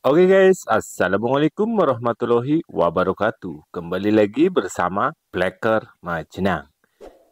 Oke guys, Assalamualaikum warahmatullahi wabarakatuh. Kembali lagi bersama Blacker Majenang.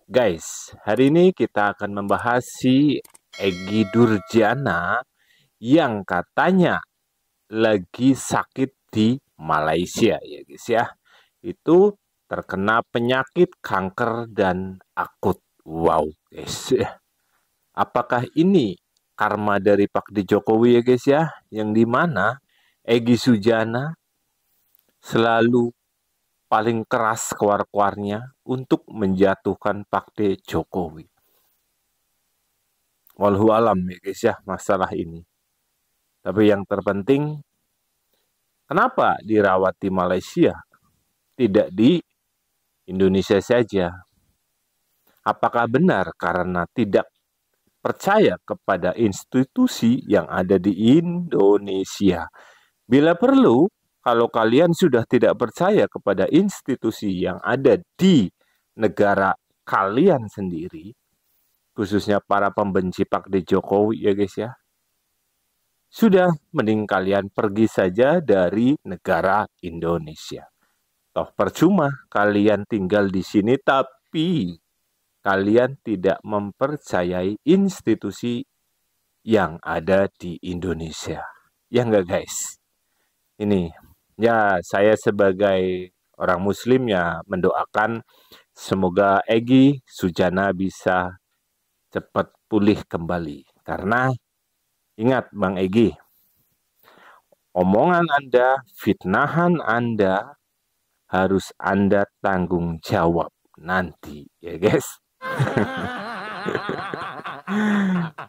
Guys, hari ini kita akan membahas si Egy Durjana yang katanya lagi sakit di Malaysia ya guys ya. Itu terkena penyakit kanker dan akut. Wow guys. Apakah ini karma dari Pak D Jokowi ya guys ya? Yang dimana Egy Sujana selalu paling keras keluar-keluarnya untuk menjatuhkan Pak D Jokowi. Walhu alam ya guys ya masalah ini. Tapi yang terpenting, kenapa dirawat di Malaysia? Tidak di Indonesia saja. Apakah benar karena tidak percaya kepada institusi yang ada di Indonesia? Bila perlu, kalau kalian sudah tidak percaya kepada institusi yang ada di negara kalian sendiri, khususnya para pembenci Pak D Jokowi ya guys ya, sudah mending kalian pergi saja dari negara Indonesia. Toh percuma kalian tinggal di sini tapi kalian tidak mempercayai institusi yang ada di Indonesia. Ya enggak guys? Ini ya saya sebagai orang muslim ya mendoakan semoga Egy Sujana bisa cepat pulih kembali. Karena ingat Bang Egy, omongan Anda, fitnahan Anda harus Anda tanggung jawab nanti ya guys.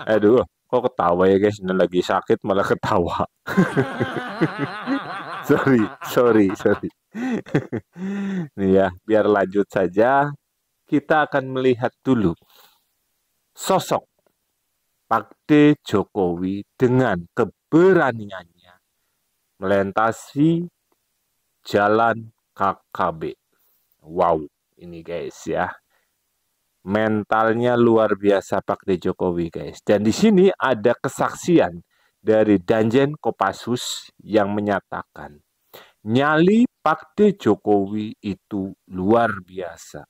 Aduh, kok ketawa ya guys, ini lagi sakit malah ketawa. sorry. Nih ya, biar lanjut saja. Kita akan melihat dulu sosok Pak D Jokowi dengan keberaniannya melintasi jalan KKB. Wow, ini guys ya. Mentalnya luar biasa Pak D Jokowi guys. Dan di sini ada kesaksian dari Danjen Kopassus yang menyatakan nyali Pak D Jokowi itu luar biasa.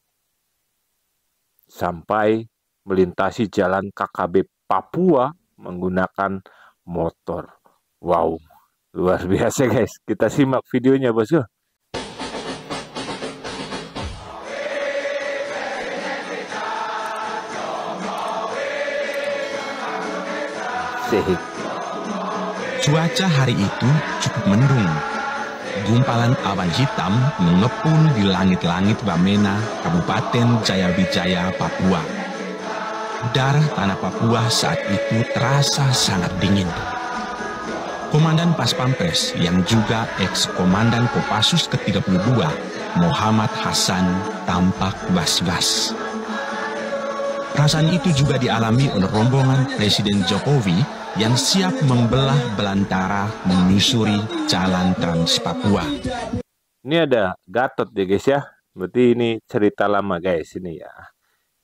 Sampai melintasi jalan KKB Papua menggunakan motor. Wow, luar biasa guys. Kita simak videonya bosku. Cuaca hari itu cukup mendung. Gumpalan awan hitam mengepul di langit-langit Wamena, Kabupaten Jayawijaya, Papua. Darah tanah Papua saat itu terasa sangat dingin. Komandan Pas Pampres yang juga ex-komandan Kopassus ke-32, Muhammad Hasan, tampak was-was. Perasaan itu juga dialami oleh rombongan Presiden Jokowi yang siap membelah belantara menyusuri jalan Trans Papua. Ini ada Gatot ya guys ya. Berarti ini cerita lama guys ini ya.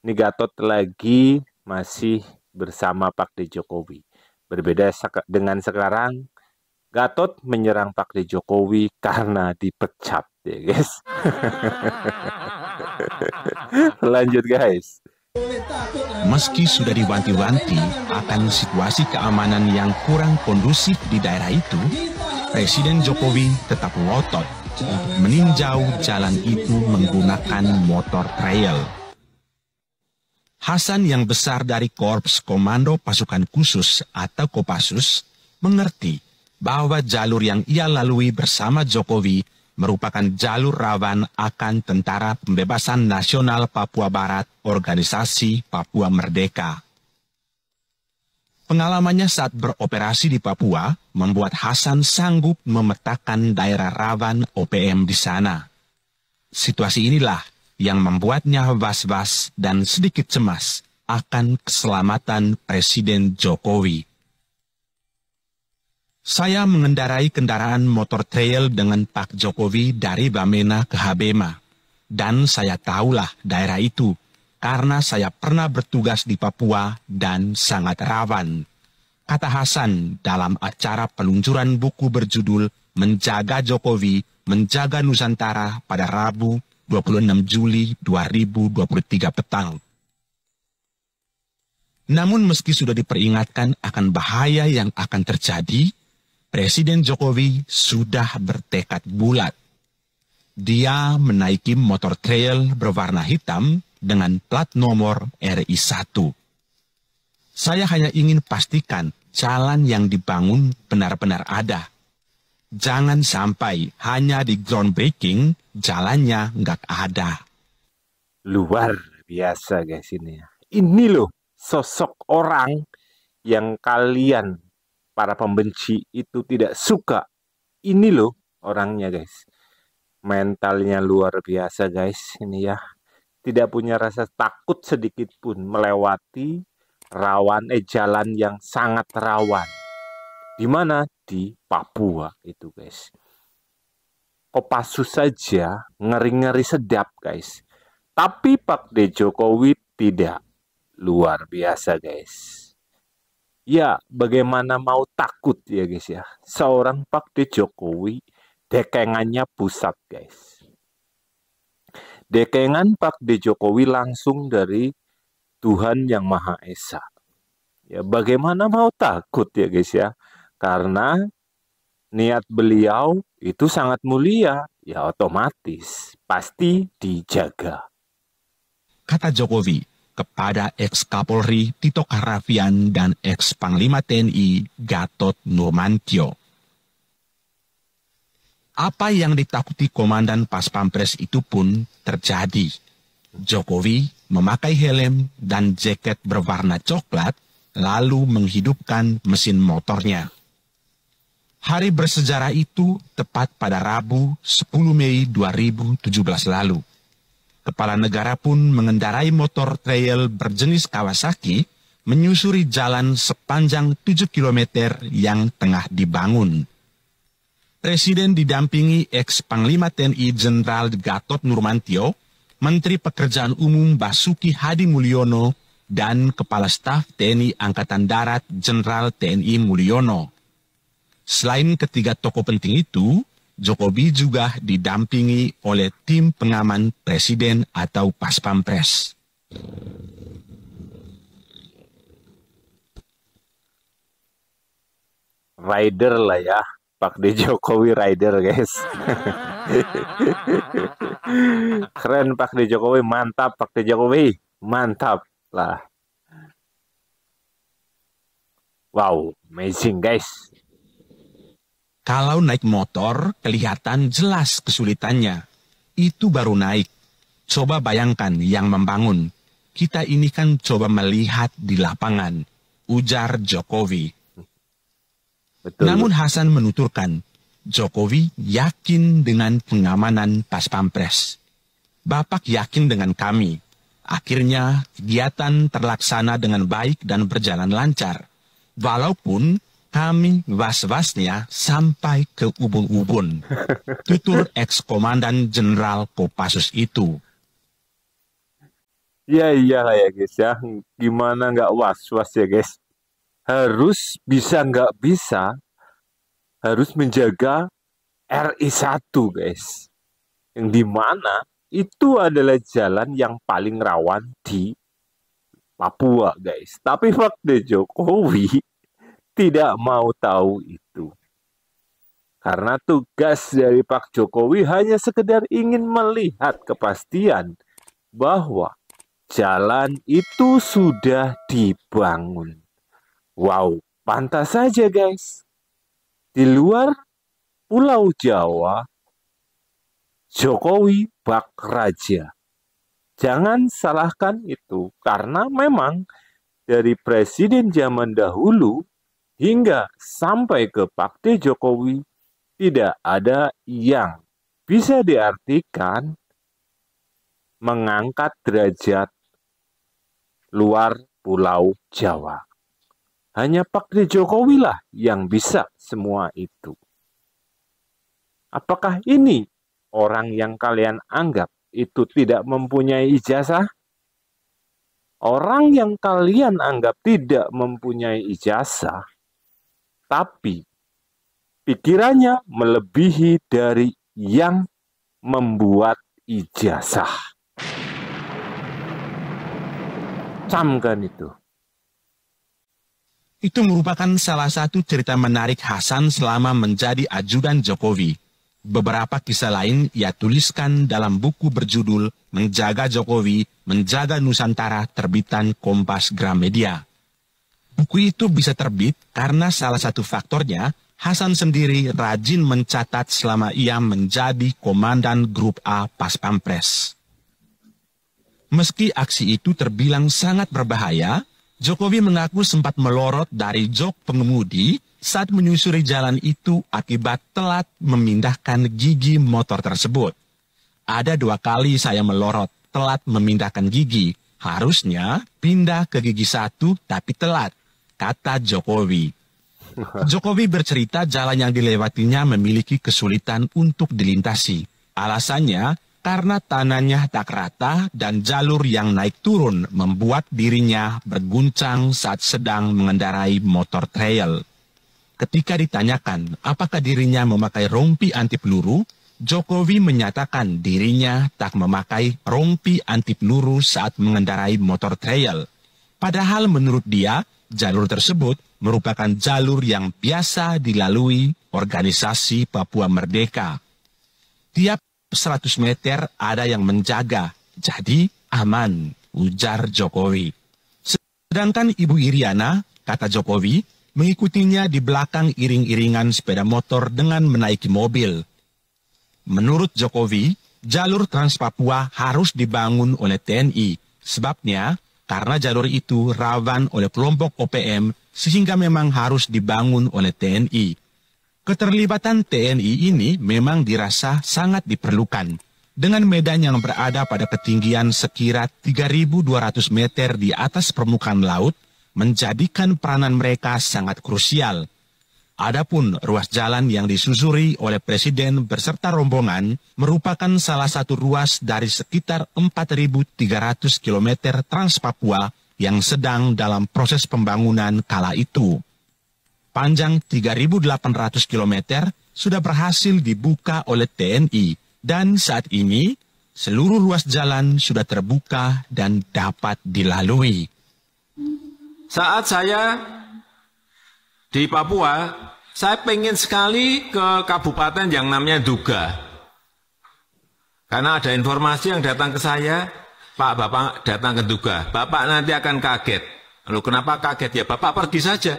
Ini Gatot lagi masih bersama Pak D Jokowi. Berbeda dengan sekarang, Gatot menyerang Pak D Jokowi karena dipecat ya guys. Lanjut guys. Meski sudah diwanti-wanti akan situasi keamanan yang kurang kondusif di daerah itu, Presiden Jokowi tetap ngotot untuk meninjau jalan itu menggunakan motor trail. Hasan yang besar dari Korps Komando Pasukan Khusus atau Kopassus mengerti bahwa jalur yang ia lalui bersama Jokowi merupakan jalur rawan akan Tentara Pembebasan Nasional Papua Barat, Organisasi Papua Merdeka. Pengalamannya saat beroperasi di Papua membuat Hasan sanggup memetakan daerah rawan OPM di sana. Situasi inilah yang membuatnya was-was dan sedikit cemas akan keselamatan Presiden Jokowi. Saya mengendarai kendaraan motor trail dengan Pak Jokowi dari Wamena ke Habema. Dan saya tahulah daerah itu karena saya pernah bertugas di Papua dan sangat rawan. kata Hasan dalam acara peluncuran buku berjudul Menjaga Jokowi, Menjaga Nusantara pada Rabu 26 Juli 2023 petang. Namun meski sudah diperingatkan akan bahaya yang akan terjadi, Presiden Jokowi sudah bertekad bulat. Dia menaiki motor trail berwarna hitam dengan plat nomor RI1. Saya hanya ingin pastikan jalan yang dibangun benar-benar ada. Jangan sampai hanya di groundbreaking, jalannya nggak ada. Luar biasa guys ini ya. Ini loh sosok orang yang kalian para pembenci itu tidak suka. Ini loh orangnya guys. Mentalnya luar biasa guys ini ya. Tidak punya rasa takut sedikit pun melewati jalan yang sangat rawan. Di mana? Di Papua itu guys. Kopassus saja ngeri-ngeri sedap guys. Tapi Pak D. Jokowi tidak. Luar biasa guys. Ya bagaimana mau takut ya guys ya. Seorang Pak D. Jokowi dekengannya pusat guys. Dekengan Pak D. Jokowi langsung dari Tuhan Yang Maha Esa. Ya bagaimana mau takut ya guys ya. Karena niat beliau itu sangat mulia, ya otomatis pasti dijaga. Kata Jokowi kepada ex-Kapolri Tito Karnavian dan ex-Panglima TNI Gatot Nurmantio. Apa yang ditakuti Komandan Pas Pampres itu pun terjadi. Jokowi memakai helm dan jaket berwarna coklat, lalu menghidupkan mesin motornya. Hari bersejarah itu tepat pada Rabu 10 Mei 2017 lalu. Kepala negara pun mengendarai motor trail berjenis Kawasaki menyusuri jalan sepanjang 7 km yang tengah dibangun. Presiden didampingi ex-Panglima TNI Jenderal Gatot Nurmantio, Menteri Pekerjaan Umum Basuki Hadi Mulyono, dan Kepala Staf TNI Angkatan Darat Jenderal TNI Mulyono. Selain ketiga tokoh penting itu, Jokowi juga didampingi oleh tim pengaman Presiden atau Pas Pampres. Rider lah ya, Pak D. Jokowi rider guys. Keren Pak D. Jokowi, mantap Pak D. Jokowi, mantap lah. Wow, amazing guys. Kalau naik motor, kelihatan jelas kesulitannya. Itu baru naik. Coba bayangkan yang membangun. Kita ini kan coba melihat di lapangan, ujar Jokowi. Betul. Namun Hasan menuturkan, Jokowi yakin dengan pengamanan Pas Pampres. Bapak yakin dengan kami. Akhirnya kegiatan terlaksana dengan baik dan berjalan lancar. Walaupun kami was-wasnya sampai ke ubun-ubun. Tutur ex-Komandan Jenderal Kopassus itu. Ya iyalah ya guys ya. Gimana nggak was-was ya guys. Harus bisa nggak bisa. Harus menjaga RI1 guys. Yang dimana itu adalah jalan yang paling rawan di Papua guys. Tapi Pak D. Jokowi tidak mau tahu itu. Karena tugas dari Pak Jokowi hanya sekedar ingin melihat kepastian bahwa jalan itu sudah dibangun. Wow, pantas saja guys. Di luar Pulau Jawa, Jokowi bak raja. Jangan salahkan itu, karena memang dari presiden zaman dahulu hingga sampai ke Pak D. Jokowi, tidak ada yang bisa diartikan mengangkat derajat luar Pulau Jawa. Hanya Pak D. Jokowi lah yang bisa semua itu. Apakah ini orang yang kalian anggap itu tidak mempunyai ijazah? Orang yang kalian anggap tidak mempunyai ijazah tetapi pikirannya melebihi dari yang membuat ijazah. Camkan itu. Itu merupakan salah satu cerita menarik Hasan selama menjadi ajudan Jokowi. Beberapa kisah lain ia tuliskan dalam buku berjudul Menjaga Jokowi, Menjaga Nusantara terbitan Kompas Gramedia. Buku itu bisa terbit karena salah satu faktornya Hasan sendiri rajin mencatat selama ia menjadi komandan Grup A Pas Pampres. Meski aksi itu terbilang sangat berbahaya, Jokowi mengaku sempat melorot dari jok pengemudi saat menyusuri jalan itu akibat telat memindahkan gigi motor tersebut. Ada 2 kali saya melorot, telat memindahkan gigi. Harusnya pindah ke gigi 1 tapi telat, kata Jokowi. Jokowi bercerita jalan yang dilewatinya memiliki kesulitan untuk dilintasi. Alasannya karena tanahnya tak rata dan jalur yang naik turun membuat dirinya berguncang saat sedang mengendarai motor trail. Ketika ditanyakan apakah dirinya memakai rompi anti peluru, Jokowi menyatakan dirinya tak memakai rompi anti peluru saat mengendarai motor trail. Padahal menurut dia, jalur tersebut merupakan jalur yang biasa dilalui organisasi Papua Merdeka. Tiap 100 meter ada yang menjaga, jadi aman, ujar Jokowi. Sedangkan Ibu Iriana, kata Jokowi, mengikutinya di belakang iring-iringan sepeda motor dengan menaiki mobil. Menurut Jokowi, jalur Trans Papua harus dibangun oleh TNI. Sebabnya, karena jalur itu rawan oleh kelompok OPM, sehingga memang harus dibangun oleh TNI. Keterlibatan TNI ini memang dirasa sangat diperlukan. Dengan medan yang berada pada ketinggian sekira 3.200 meter di atas permukaan laut, menjadikan peranan mereka sangat krusial. Adapun ruas jalan yang disusuri oleh Presiden beserta rombongan merupakan salah satu ruas dari sekitar 4.300 km Trans Papua yang sedang dalam proses pembangunan kala itu. Panjang 3.800 km sudah berhasil dibuka oleh TNI dan saat ini seluruh ruas jalan sudah terbuka dan dapat dilalui. Saat saya di Papua, saya pengen sekali ke kabupaten yang namanya Duga. Karena ada informasi yang datang ke saya, Pak, Bapak datang ke Duga, Bapak nanti akan kaget. Lalu kenapa kaget? Ya Bapak pergi saja.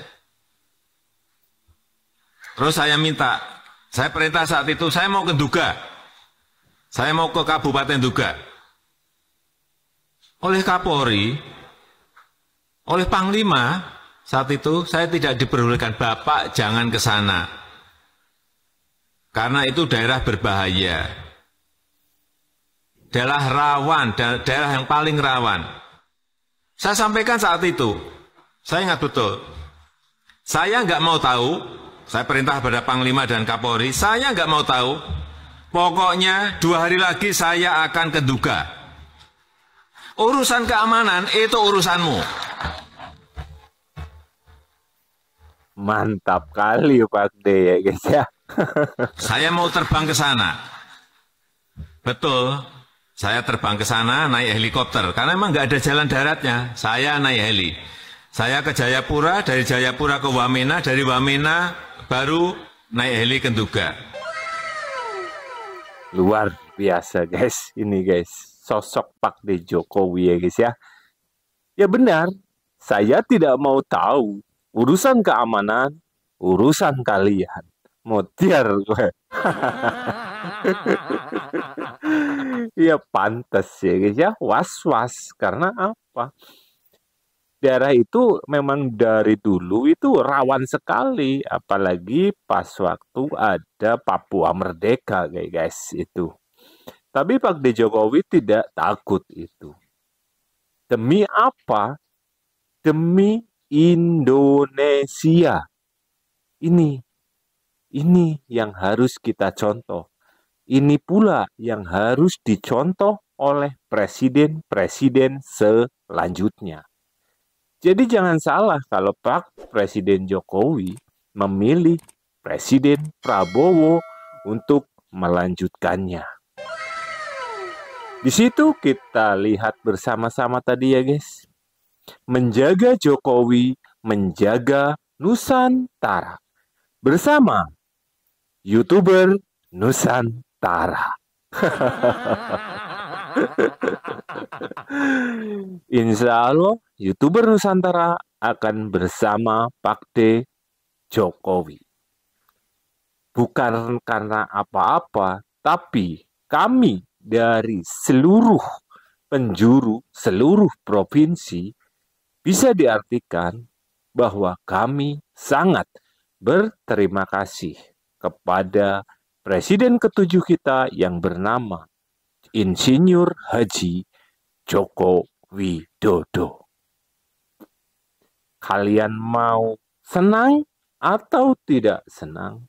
Terus saya minta, saya perintah saat itu, saya mau ke Duga. Saya mau ke Kabupaten Duga. Oleh Kapolri, oleh Panglima, saat itu saya tidak diperbolehkan, Bapak jangan ke sana. Karena itu daerah berbahaya. Daerah rawan, daerah yang paling rawan. Saya sampaikan saat itu, saya ingat betul. Saya nggak mau tahu, saya perintah pada Panglima dan Kapolri, saya nggak mau tahu, pokoknya 2 hari lagi saya akan ke Duga. Urusan keamanan itu urusanmu. Mantap kali Pak D ya guys ya. Saya mau terbang ke sana. Betul, saya terbang ke sana naik helikopter, karena memang nggak ada jalan daratnya, saya naik heli. Saya ke Jayapura, dari Jayapura ke Wamena, dari Wamena baru naik heli ke Duga. Luar biasa guys, ini guys, sosok Pak D Jokowi ya guys ya. Ya benar, saya tidak mau tahu urusan keamanan, urusan kalian. Mutiar gue. Ya pantas ya guys ya, was-was. Karena apa? Daerah itu memang dari dulu itu rawan sekali, apalagi pas waktu ada Papua Merdeka guys itu. Tapi Pak D Jokowi tidak takut itu. Demi apa? Demi Indonesia. Ini yang harus kita contoh. Ini pula yang harus dicontoh oleh presiden-presiden selanjutnya. Jadi jangan salah kalau Pak Presiden Jokowi memilih Presiden Prabowo untuk melanjutkannya. Di situ kita lihat bersama-sama tadi ya guys. Menjaga Jokowi, menjaga Nusantara. Bersama YouTuber Nusantara. Insya Allah YouTuber Nusantara akan bersama Pakde Jokowi. Bukan karena apa-apa, tapi kami dari seluruh penjuru, seluruh provinsi, bisa diartikan bahwa kami sangat berterima kasih kepada Presiden ke-7 kita yang bernama Insinyur Haji Joko Widodo. Kalian mau senang atau tidak senang?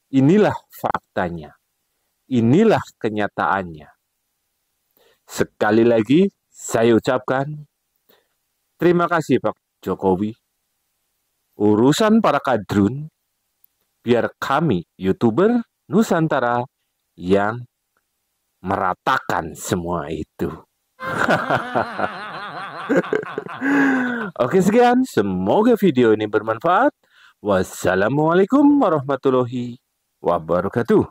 Inilah faktanya. Inilah kenyataannya. Sekali lagi saya ucapkan terima kasih Pak Jokowi. Urusan para kadrun biar kami YouTuber Nusantara yang meratakan semua itu. Oke sekian, semoga video ini bermanfaat. Wassalamualaikum warahmatullahi wabarakatuh.